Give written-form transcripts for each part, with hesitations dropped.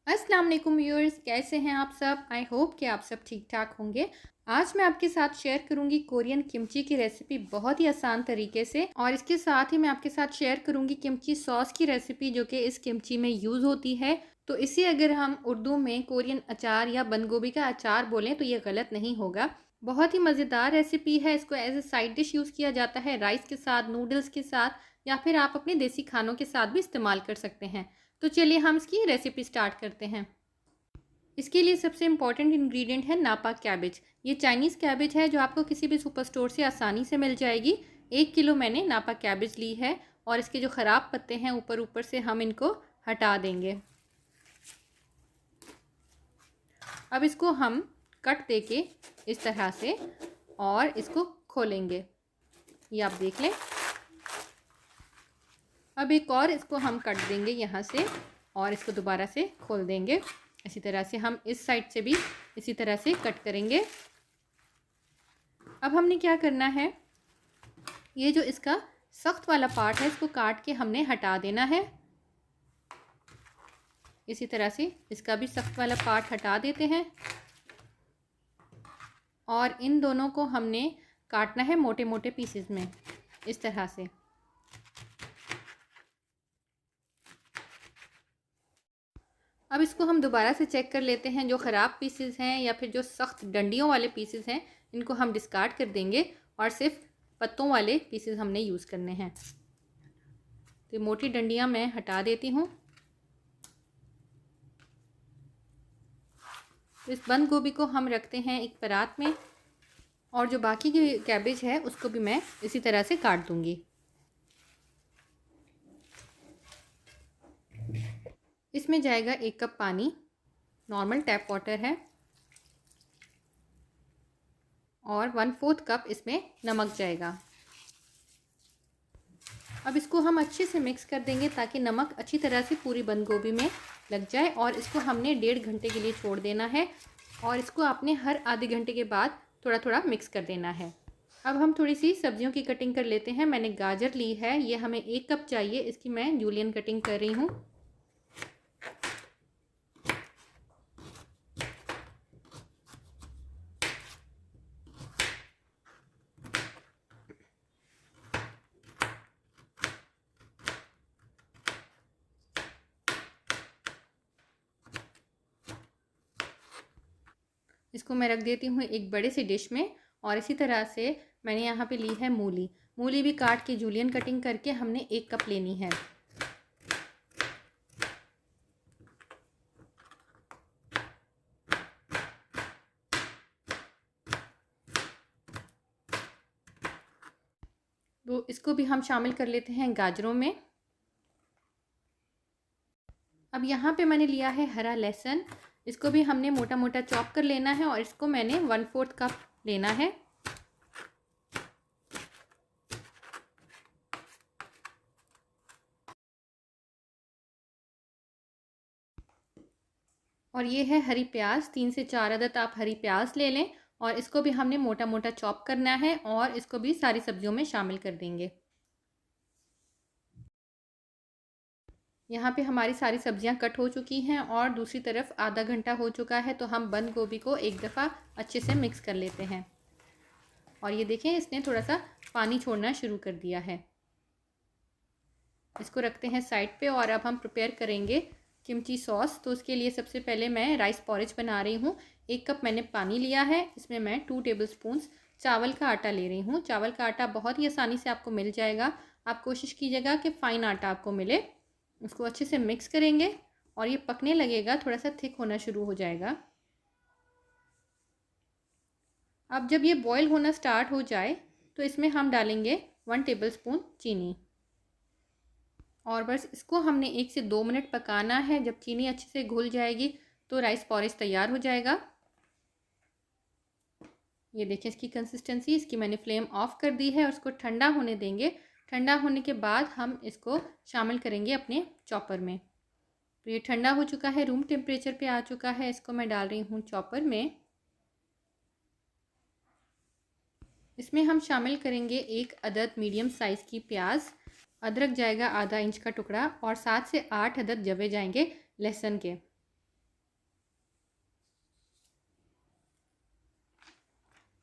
अस्सलाम वालेकुम व्यूअर्स, कैसे हैं आप सब। आई होप कि आप सब ठीक ठाक होंगे। आज मैं आपके साथ शेयर करूंगी कोरियन किमची की रेसिपी बहुत ही आसान तरीके से, और इसके साथ ही मैं आपके साथ शेयर करूंगी किमची सॉस की रेसिपी जो कि इस किमची में यूज़ होती है। तो इसे अगर हम उर्दू में कोरियन अचार या बंद गोभी का अचार बोलें तो ये गलत नहीं होगा। बहुत ही मज़ेदार रेसिपी है। इसको as a side dish use किया जाता है, राइस के साथ, नूडल्स के साथ, या फिर आप अपने देसी खानों के साथ भी इस्तेमाल कर सकते हैं। तो चलिए हम इसकी रेसिपी स्टार्ट करते हैं। इसके लिए सबसे इम्पॉर्टेंट इंग्रेडिएंट है नापा कैबेज। ये चाइनीज़ कैबेज है जो आपको किसी भी सुपर स्टोर से आसानी से मिल जाएगी। 1 किलो मैंने नापा कैबेज ली है, और इसके जो ख़राब पत्ते हैं ऊपर ऊपर से हम इनको हटा देंगे। अब इसको हम कट देके इस तरह से और इसको खोलेंगे, ये आप देख लें। अब एक और इसको हम कट देंगे यहाँ से, और इसको दोबारा से खोल देंगे। इसी तरह से हम इस साइड से भी इसी तरह से कट करेंगे। अब हमने क्या करना है, ये जो इसका सख्त वाला पार्ट है इसको काट के हमने हटा देना है। इसी तरह से इसका भी सख्त वाला पार्ट हटा देते हैं, और इन दोनों को हमने काटना है मोटे मोटे पीसेस में इस तरह से। अब इसको हम दोबारा से चेक कर लेते हैं। जो ख़राब पीसेस हैं या फिर जो सख्त डंडियों वाले पीसेस हैं इनको हम डिस्कार्ड कर देंगे, और सिर्फ पत्तों वाले पीसेस हमने यूज़ करने हैं। तो मोटी डंडियां मैं हटा देती हूँ। तो इस बंद गोभी को हम रखते हैं एक परात में, और जो बाकी की कैबेज है उसको भी मैं इसी तरह से काट दूँगी। इसमें जाएगा 1 कप पानी, नॉर्मल टैप वाटर है, और 1/4 कप इसमें नमक जाएगा। अब इसको हम अच्छे से मिक्स कर देंगे ताकि नमक अच्छी तरह से पूरी बंद गोभी में लग जाए, और इसको हमने 1.5 घंटे के लिए छोड़ देना है, और इसको आपने हर आधे घंटे के बाद थोड़ा थोड़ा मिक्स कर देना है। अब हम थोड़ी सी सब्जियों की कटिंग कर लेते हैं। मैंने गाजर ली है, ये हमें 1 कप चाहिए, इसकी मैं जूलियन कटिंग कर रही हूँ। इसको मैं रख देती हूँ एक बड़े से डिश में, और इसी तरह से मैंने यहाँ पे ली है मूली। मूली भी काट के जूलियन कटिंग करके हमने 1 कप लेनी है। तो इसको भी हम शामिल कर लेते हैं गाजरों में। अब यहाँ पे मैंने लिया है हरा लहसुन, इसको भी हमने मोटा मोटा चॉप कर लेना है, और इसको मैंने 1/4 कप लेना है। और ये है हरी प्याज, 3 से 4 अदद आप हरी प्याज ले लें, और इसको भी हमने मोटा मोटा चॉप करना है, और इसको भी सारी सब्जियों में शामिल कर देंगे। यहाँ पे हमारी सारी सब्जियां कट हो चुकी हैं, और दूसरी तरफ आधा घंटा हो चुका है। तो हम बंद गोभी को एक दफ़ा अच्छे से मिक्स कर लेते हैं, और ये देखें इसने थोड़ा सा पानी छोड़ना शुरू कर दिया है। इसको रखते हैं साइड पे, और अब हम प्रिपेयर करेंगे किमची सॉस। तो उसके लिए सबसे पहले मैं राइस पॉरेज बना रही हूँ। 1 कप मैंने पानी लिया है, इसमें मैं 2 टेबलस्पून चावल का आटा ले रही हूँ। चावल का आटा बहुत ही आसानी से आपको मिल जाएगा। आप कोशिश कीजिएगा कि फ़ाइन आटा आपको मिले। उसको अच्छे से मिक्स करेंगे, और ये पकने लगेगा, थोड़ा सा थिक होना शुरू हो जाएगा। अब जब ये बॉईल होना स्टार्ट हो जाए तो इसमें हम डालेंगे 1 टेबलस्पून चीनी, और बस इसको हमने 1 से 2 मिनट पकाना है। जब चीनी अच्छे से घुल जाएगी तो राइस पॉरेज तैयार हो जाएगा। ये देखिए इसकी कंसिस्टेंसी, इसकी मैंने फ्लेम ऑफ कर दी है, और इसको ठंडा होने देंगे। ठंडा होने के बाद हम इसको शामिल करेंगे अपने चॉपर में। तो ये ठंडा हो चुका है, रूम टेम्परेचर पे आ चुका है। इसको मैं डाल रही हूँ चॉपर में। इसमें हम शामिल करेंगे 1 अदद मीडियम साइज़ की प्याज, अदरक जाएगा आधा इंच का टुकड़ा, और 7 से 8 अदद जवे जाएंगे लहसुन के।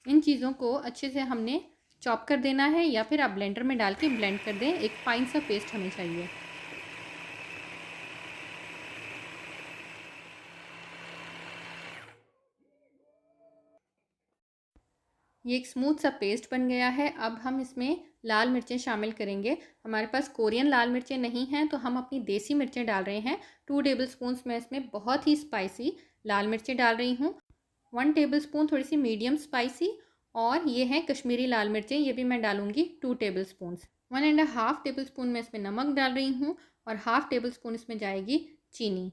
इन चीज़ों को अच्छे से हमने चॉप कर देना है या फिर आप ब्लेंडर में डाल के ब्लेंड कर दें। एक फाइन सा पेस्ट हमें चाहिए। ये एक स्मूथ सा पेस्ट बन गया है। अब हम इसमें लाल मिर्चें शामिल करेंगे। हमारे पास कोरियन लाल मिर्चें नहीं हैं तो हम अपनी देसी मिर्चें डाल रहे हैं। 2 टेबलस्पून मैं इसमें बहुत ही स्पाइसी लाल मिर्चें डाल रही हूँ। 1 टेबलस्पून थोड़ी सी मीडियम स्पाइसी, और ये हैं कश्मीरी लाल मिर्चें, ये भी मैं डालूँगी 2 टेबलस्पून। 1.5 टेबलस्पून मैं इसमें नमक डाल रही हूँ और हाफ़ टेबलस्पून इसमें जाएगी चीनी।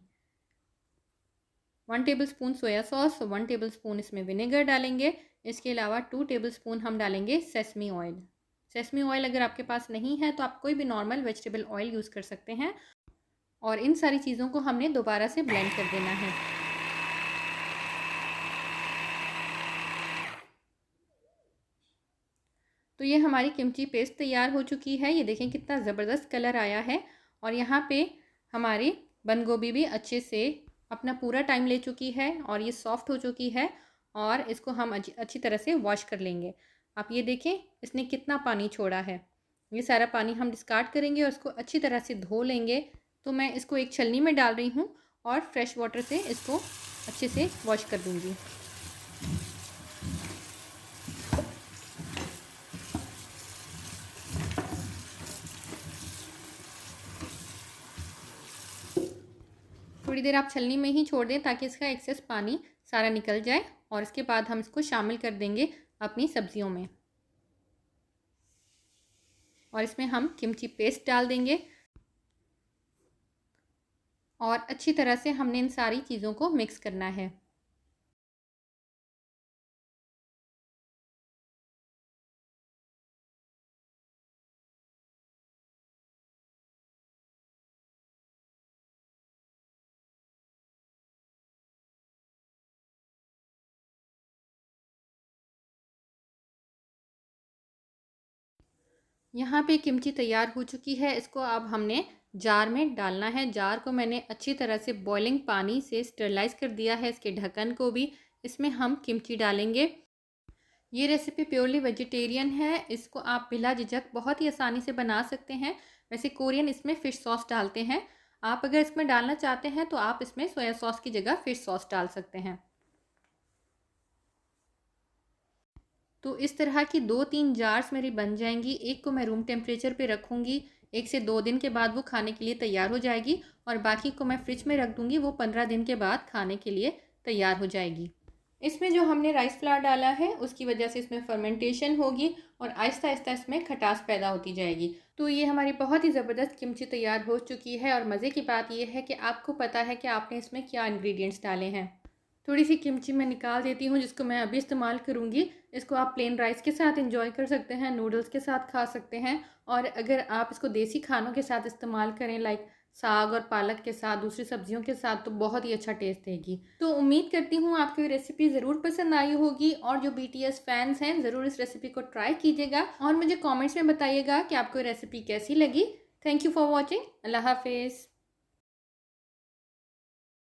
1 टेबलस्पून सोया सॉस, 1 टेबलस्पून इसमें विनेगर डालेंगे। इसके अलावा 2 टेबलस्पून हम डालेंगे सेसमी ऑयल। सेसमी ऑयल अगर आपके पास नहीं है तो आप कोई भी नॉर्मल वेजिटेबल ऑयल यूज़ कर सकते हैं। और इन सारी चीज़ों को हमने दोबारा से ब्लेंड कर देना है। तो ये हमारी किमची पेस्ट तैयार हो चुकी है। ये देखें कितना ज़बरदस्त कलर आया है। और यहाँ पे हमारी बंद गोभी भी अच्छे से अपना पूरा टाइम ले चुकी है और ये सॉफ्ट हो चुकी है। और इसको हम अच्छी तरह से वॉश कर लेंगे। आप ये देखें इसने कितना पानी छोड़ा है। ये सारा पानी हम डिस्कार्ड करेंगे और इसको अच्छी तरह से धो लेंगे। तो मैं इसको एक छलनी में डाल रही हूँ और फ्रेश वाटर से इसको अच्छे से वॉश कर दूँगी। थोड़ी देर आप छलनी में ही छोड़ दें ताकि इसका एक्सेस पानी सारा निकल जाए। और इसके बाद हम इसको शामिल कर देंगे अपनी सब्जियों में। और इसमें हम किमची पेस्ट डाल देंगे और अच्छी तरह से हमने इन सारी चीज़ों को मिक्स करना है। यहाँ पे किमची तैयार हो चुकी है। इसको अब हमने जार में डालना है। जार को मैंने अच्छी तरह से बॉइलिंग पानी से स्टरलाइज़ कर दिया है। इसके ढक्कन को भी इसमें हम किमची डालेंगे। ये रेसिपी प्योरली वेजिटेरियन है। इसको आप बिला झिझक बहुत ही आसानी से बना सकते हैं। वैसे कोरियन इसमें फ़िश सॉस डालते हैं। आप अगर इसमें डालना चाहते हैं तो आप इसमें सोया सॉस की जगह फ़िश सॉस डाल सकते हैं। तो इस तरह की 2-3 जार्स मेरी बन जाएंगी। एक को मैं रूम टेम्परेचर पे रखूँगी। 1 से 2 दिन के बाद वो खाने के लिए तैयार हो जाएगी और बाकी को मैं फ्रिज में रख दूँगी। वो 15 दिन के बाद खाने के लिए तैयार हो जाएगी। इसमें जो हमने राइस फ्लावर डाला है उसकी वजह से इसमें फर्मेंटेशन होगी और आहिस्ता आहिस्ता इसमें खटास पैदा होती जाएगी। तो ये हमारी बहुत ही ज़बरदस्त किमची तैयार हो चुकी है। और मज़े की बात यह है कि आपको पता है कि आपने इसमें क्या इंग्रेडिएंट्स डाले हैं। थोड़ी सी किमची मैं निकाल देती हूँ जिसको मैं अभी इस्तेमाल करूँगी। इसको आप प्लेन राइस के साथ एंजॉय कर सकते हैं, नूडल्स के साथ खा सकते हैं। और अगर आप इसको देसी खानों के साथ इस्तेमाल करें लाइक साग और पालक के साथ, दूसरी सब्जियों के साथ, तो बहुत ही अच्छा टेस्ट देगी। तो उम्मीद करती हूँ आपको ये रेसिपी ज़रूर पसंद आई होगी और जो BTS फैंस हैं ज़रूर इस रेसिपी को ट्राई कीजिएगा और मुझे कमेंट्स में बताइएगा कि आपको ये रेसिपी कैसी लगी। Thank you for watching. अल्लाह हाफिज़।